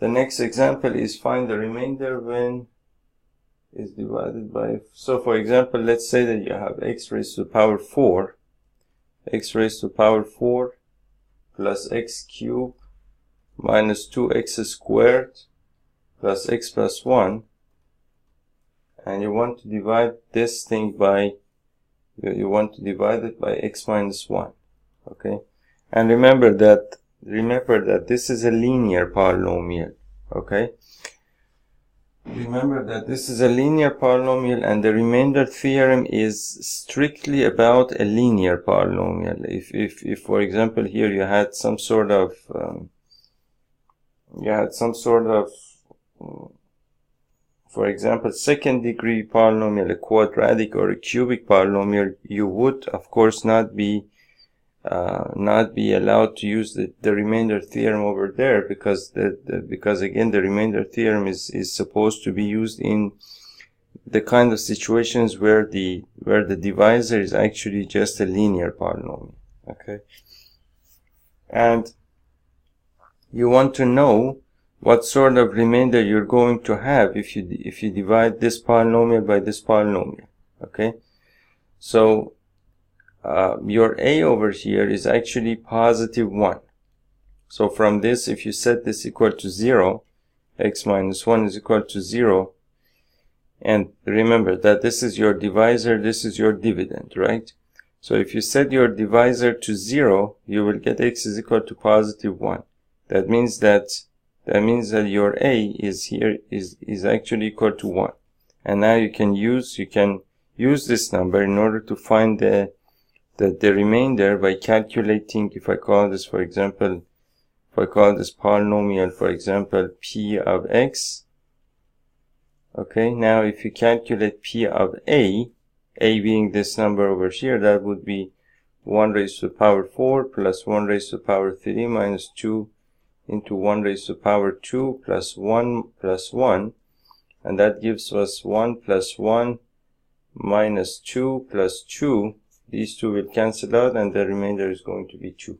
the next example is find the remainder when is divided by, so for example, let's say that you have x raised to the power 4, x raised to the power 4 plus x cubed minus 2x squared plus x plus 1, and you want to divide this thing by, you want to divide it by x minus 1. Okay? And remember that this is a linear polynomial. Okay? Remember that this is a linear polynomial, and the remainder theorem is strictly about a linear polynomial. If for example here you had some sort of for example second degree polynomial, a quadratic or a cubic polynomial, you would of course not be allowed to use the remainder theorem over there, because because again the remainder theorem is supposed to be used in the kind of situations where the divisor is actually just a linear polynomial. Okay? And you want to know what sort of remainder you're going to have if you divide this polynomial by this polynomial. Okay? So your a over here is actually positive 1. So from this, if you set this equal to 0, x minus 1 is equal to 0, and remember that this is your divisor, this is your dividend, right? So if you set your divisor to 0, you will get x is equal to positive 1. That means that your a is here is actually equal to 1. And now you can use this number in order to find the remainder by calculating. If I call this, for example, if I call this polynomial, for example, p of x. Okay, now if you calculate p of a being this number over here, that would be 1 raised to the power 4 plus 1 raised to the power 3 minus 2 into 1 raised to the power 2 plus 1 plus 1. And that gives us 1 plus 1 minus 2 plus 2. These two will cancel out, and the remainder is going to be 2.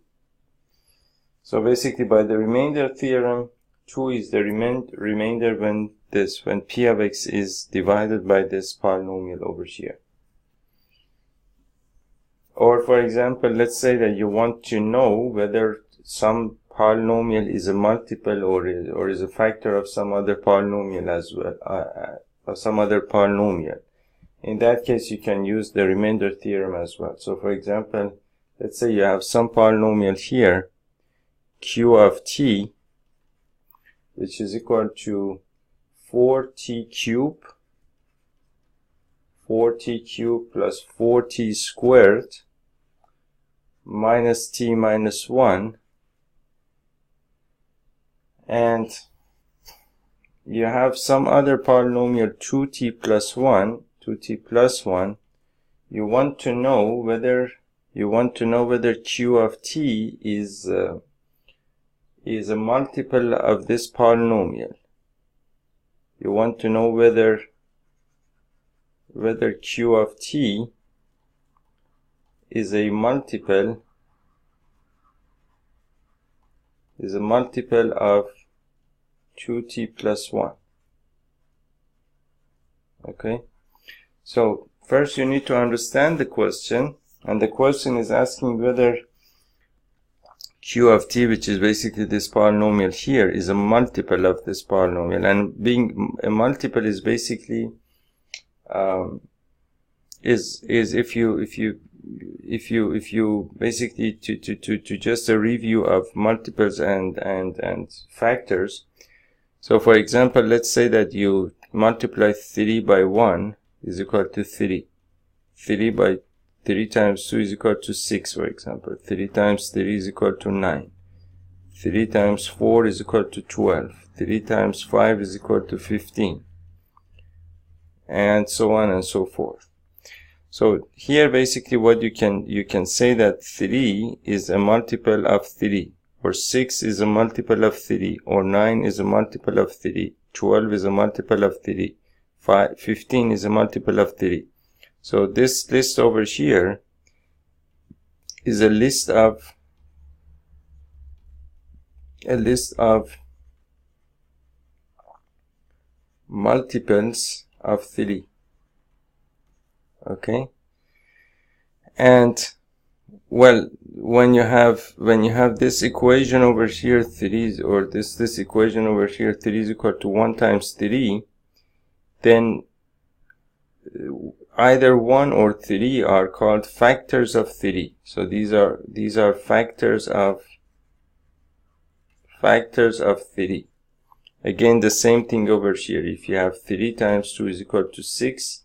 So basically, by the remainder theorem, 2 is the remainder when p of x is divided by this polynomial over here. Or for example, let's say that you want to know whether some polynomial is a multiple or is a factor of some other polynomial as well, of some other polynomial. In that case, you can use the remainder theorem as well. So for example, let's say you have some polynomial here, q of t, which is equal to 4t cubed plus 4t squared minus t minus 1. And you have some other polynomial 2t plus 1, you want to know whether q of t is a multiple of this polynomial. You want to know whether q of t is a multiple is a multiple of 2t plus 1. Okay, so first you need to understand the question, and the question is asking whether q of t, which is basically this polynomial here, is a multiple of this polynomial. And being a multiple is basically is if you basically to just a review of multiples and factors. So for example, let's say that you multiply 3 by 1 is equal to 3. 3 by 3 times 2 is equal to 6, for example. 3 times 3 is equal to 9. 3 times 4 is equal to 12. 3 times 5 is equal to 15. And so on and so forth. So here basically what you can say that 3 is a multiple of 3, or 6 is a multiple of 3, or 9 is a multiple of 3, 12 is a multiple of 3, 15 is a multiple of 3. So this list over here is a list of multiples of 3. Okay, and well, when you have this equation over here 3, or this equation over here 3 is equal to 1 times 3, then either 1 or 3 are called factors of 3. So these are factors of 3. Again, the same thing over here. If you have 3 times 2 is equal to 6,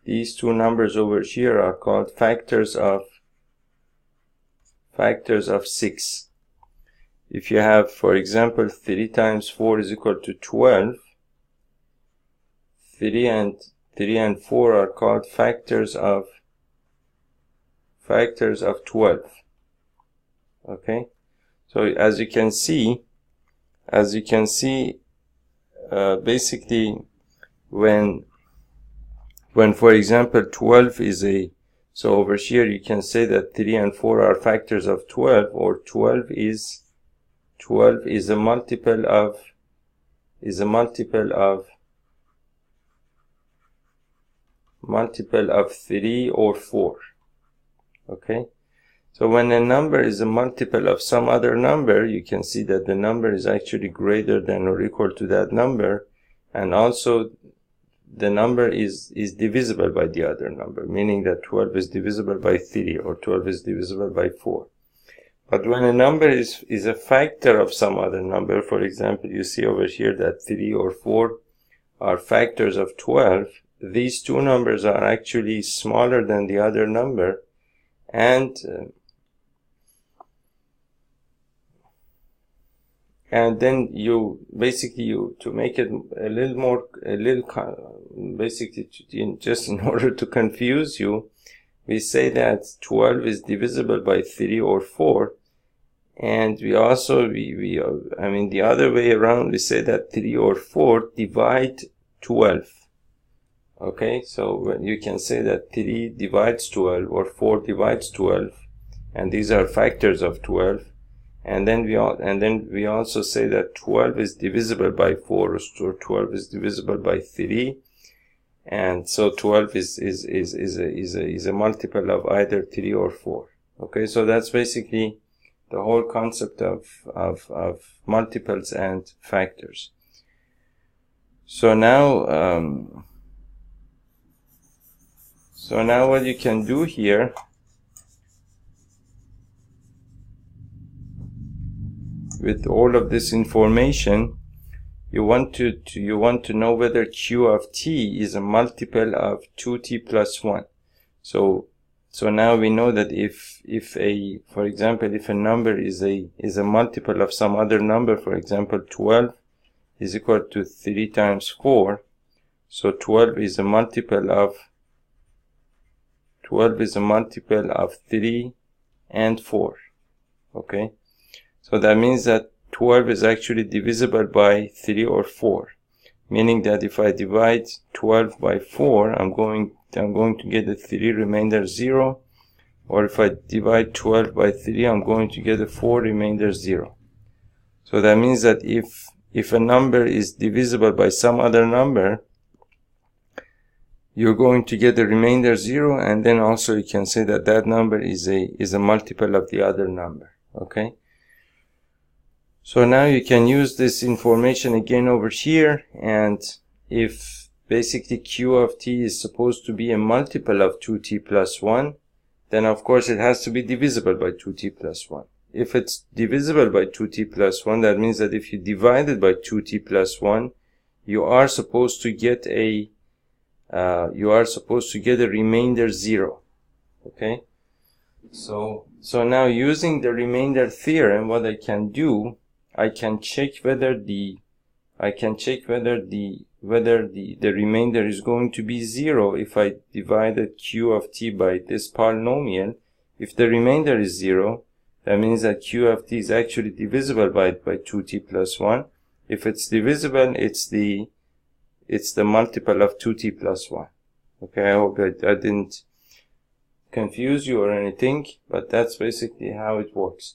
these two numbers over here are called factors of 6. If you have, for example, 3 times 4 is equal to 12, 3 and 4 are called factors of 12. Okay, so as you can see, basically when for example 12 is so over here you can say that 3 and 4 are factors of 12, or 12 is a multiple of 3 or 4. Okay, so when a number is a multiple of some other number, you can see that the number is actually greater than or equal to that number, and also the number is divisible by the other number, meaning that 12 is divisible by 3 or 12 is divisible by 4. But when a number is a factor of some other number, for example, you see over here that 3 or 4 are factors of 12, these two numbers are actually smaller than the other number, and then you basically to make it just in order to confuse you, we say that 12 is divisible by 3 or 4, and we also the other way around, we say that 3 or 4 divide 12. Okay, so when you can say that 3 divides 12 or 4 divides 12, and these are factors of 12. And then we also say that 12 is divisible by 4, or 12 is divisible by 3, and so 12 is a multiple of either 3 or 4. Okay, so that's basically the whole concept of multiples and factors. So now what you can do here, with all of this information, you want to know whether q of t is a multiple of 2t plus 1. So now we know that for example, if a number is a multiple of some other number, for example 12 is equal to 3 times 4, so 12 is a multiple of 3 and 4. Okay, so that means that 12 is actually divisible by 3 or 4, meaning that if I divide 12 by 4, I'm going to get a 3 remainder 0, or if I divide 12 by 3, I'm going to get a 4 remainder 0. So that means that if a number is divisible by some other number, you're going to get the remainder 0, and then also you can say that that number is a multiple of the other number. Okay? So now you can use this information again over here, and if basically q of t is supposed to be a multiple of 2t plus 1, then of course it has to be divisible by 2t plus 1. If it's divisible by 2t plus 1, that means that if you divide it by 2t plus 1, you are supposed to get a remainder 0. Okay? So now using the remainder theorem, what I can do, I can check whether the remainder is going to be 0 if I divided q of t by this polynomial. If the remainder is 0, that means that q of t is actually divisible by 2t plus 1. If it's divisible, it's the multiple of 2t plus 1. Okay, I hope I didn't confuse you or anything, but that's basically how it works.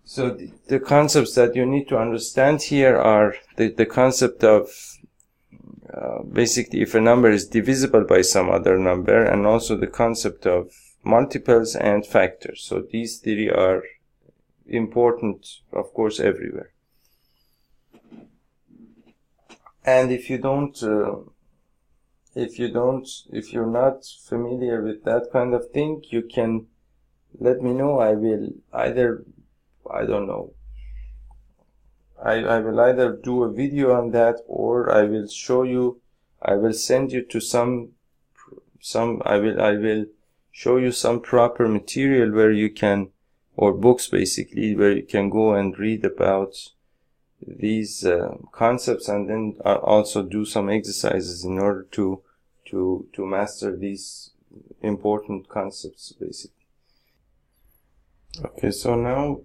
So the concepts that you need to understand here are the concept of basically if a number is divisible by some other number, and also the concept of multiples and factors. So these three are important, of course, everywhere. And if you're not familiar with that kind of thing, you can let me know. I will either, I don't know, I will either do a video on that, or I will show you, I will send you to I will show you some proper material where you can, or books basically, where you can go and read about these concepts, and then also do some exercises in order to master these important concepts basically. Okay, so now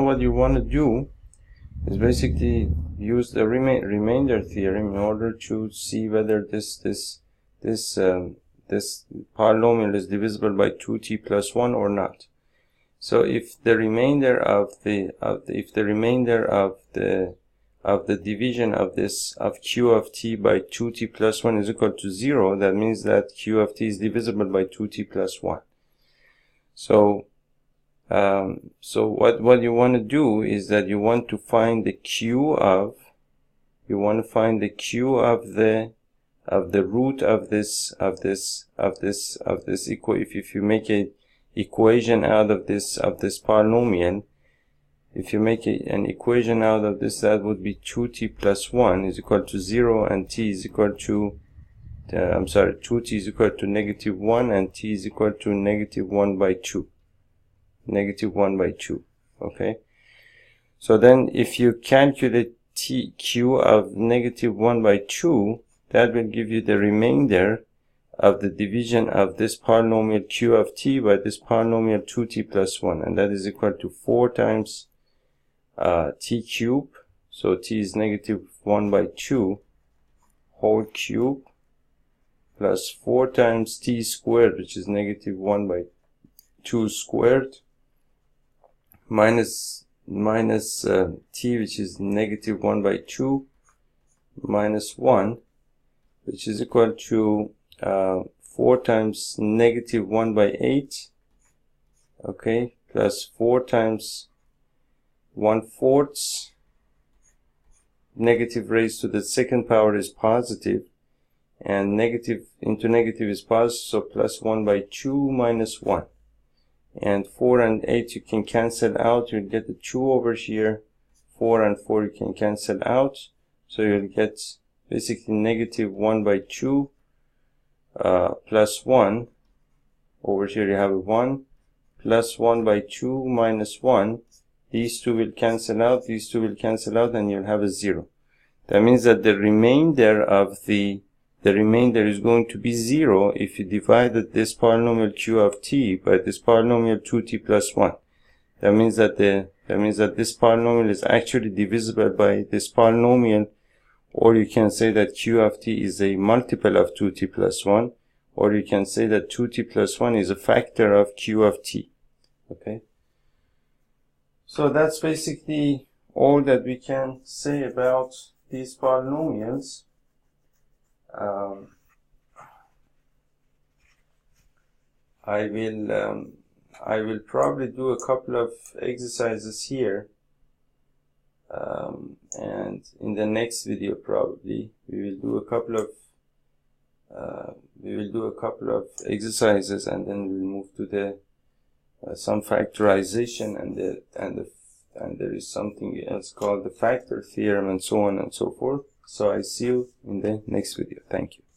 what you want to do is basically use the remainder theorem in order to see whether this polynomial is divisible by 2t plus 1 or not. So if the remainder of the division of q of t by 2t plus 1 is equal to 0, that means that q of t is divisible by 2t plus 1. So what you want to do is that you want to find the q of the root of this if you make a equation out of this polynomial, if you make an equation out of this, that would be 2t plus 1 is equal to 0, and t is equal to 2t is equal to negative 1, and t is equal to negative 1 by 2. Okay, so then if you calculate q of negative 1 by 2, that will give you the remainder of the division of this polynomial q of t by this polynomial 2t plus 1, and that is equal to 4 times t cube. So t is negative 1 by 2 whole cube, plus 4 times t squared, which is negative 1 by 2 squared, minus t, which is negative 1 by 2, minus 1, which is equal to 4 times negative 1 by 8, okay, plus 4 times 1/4. Negative raised to the second power is positive, and negative into negative is positive, so plus 1 by 2 minus 1. And 4 and 8 you can cancel out, you'll get the 2 over here. 4 and 4 you can cancel out, so you'll get basically negative 1 by 2 plus 1. Over here you have a 1, plus 1 by 2 minus 1. These two will cancel out, these two will cancel out, and you'll have a 0. That means that the remainder is going to be 0 if you divided this polynomial q of t by this polynomial 2t plus 1. That means that this polynomial is actually divisible by this polynomial, or you can say that q of t is a multiple of 2t plus 1, or you can say that 2t plus 1 is a factor of q of t. Okay? So that's basically all that we can say about these polynomials. I will probably do a couple of exercises here, and in the next video probably we will do a couple of exercises, and then we'll move to the some factorization, and there is something else called the factor theorem, and so on and so forth. So I see you in the next video. Thank you.